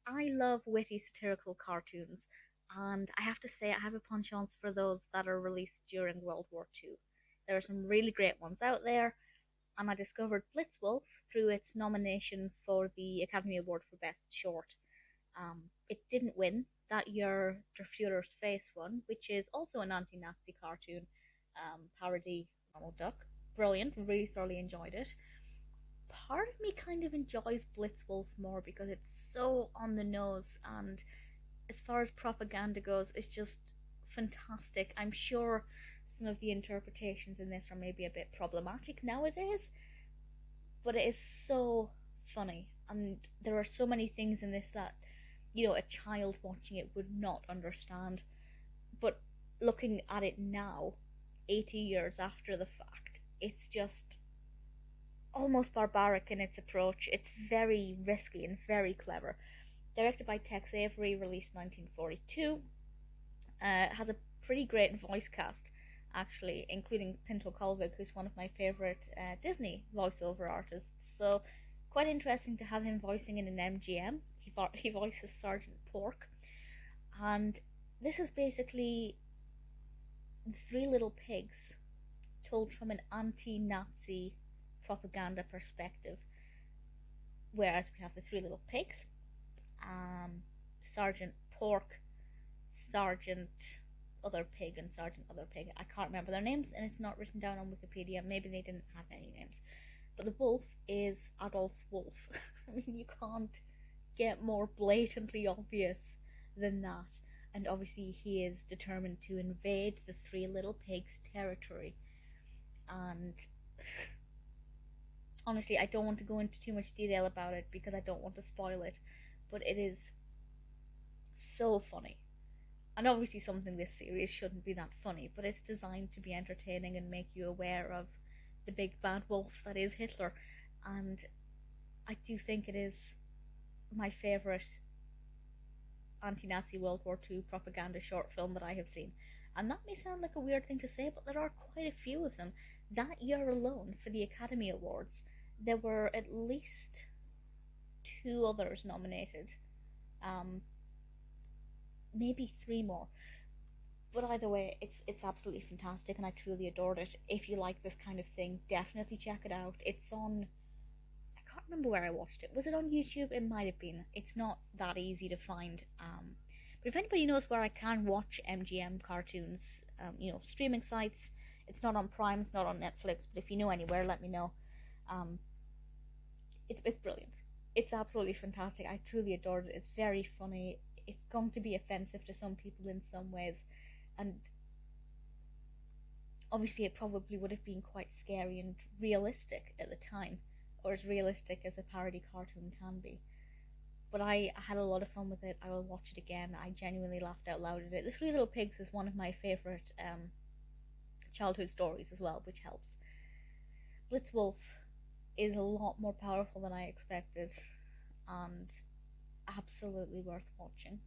I love witty satirical cartoons, and I have to say I have a penchant for those that are released during World War II. There are some really great ones out there, and I discovered Blitz Wolf through its nomination for the Academy Award for Best Short. It didn't win that year. Der Fuhrer's Face won, which is also an anti-Nazi cartoon parody Donald Duck. Brilliant, really thoroughly enjoyed it. Part of me kind of enjoys Blitzwolf more because it's so on the nose, and as far as propaganda goes, it's just fantastic. I'm sure some of the interpretations in this are maybe a bit problematic nowadays, but it is so funny, and there are so many things in this that a child watching it would not understand. But looking at it now, 80 years after the fact, it's just almost barbaric in its approach. It's very risky and very clever. Directed by Tex Avery, released 1942. Has a pretty great voice cast, actually, including Pinto Colvig, who's one of my favourite Disney voiceover artists. So, quite interesting to have him voicing in an MGM. He voices Sergeant Pork. And this is basically the Three Little Pigs told from an anti Nazi propaganda perspective. Whereas we have the Three Little Pigs, Sergeant Pork, Sergeant Other Pig, and Sergeant Other Pig. I can't remember their names, and it's not written down on Wikipedia. Maybe they didn't have any names. But the wolf is Adolf Wolf. I mean, you can't get more blatantly obvious than that. And obviously, he is determined to invade the Three Little Pigs' territory. And honestly, I don't want to go into too much detail about it because I don't want to spoil it. But it is so funny. And obviously, something this series shouldn't be that funny, but it's designed to be entertaining and make you aware of the big bad wolf that is Hitler. And I do think it is my favourite anti-Nazi World War II propaganda short film that I have seen. And that may sound like a weird thing to say, but there are quite a few of them. That year alone, for the Academy Awards, there were at least two others nominated. Maybe three more. But either way, it's absolutely fantastic, and I truly adored it. If you like this kind of thing, definitely check it out. It's on. I can't remember where I watched it. Was it on YouTube? It might have been. It's not that easy to find. But if anybody knows where I can watch MGM cartoons, streaming sites, it's not on Prime, it's not on Netflix. But if you know anywhere, let me know. Um, it's brilliant. It's absolutely fantastic. I truly adored it. It's very funny. It's going to be offensive to some people in some ways, and obviously it probably would have been quite scary and realistic at the time, or as realistic as a parody cartoon can be. But I had a lot of fun with it. I will watch it again. I genuinely laughed out loud at it. The Three Little Pigs is one of my favourite childhood stories as well, which helps. Blitz Wolf is a lot more powerful than I expected, and absolutely worth watching.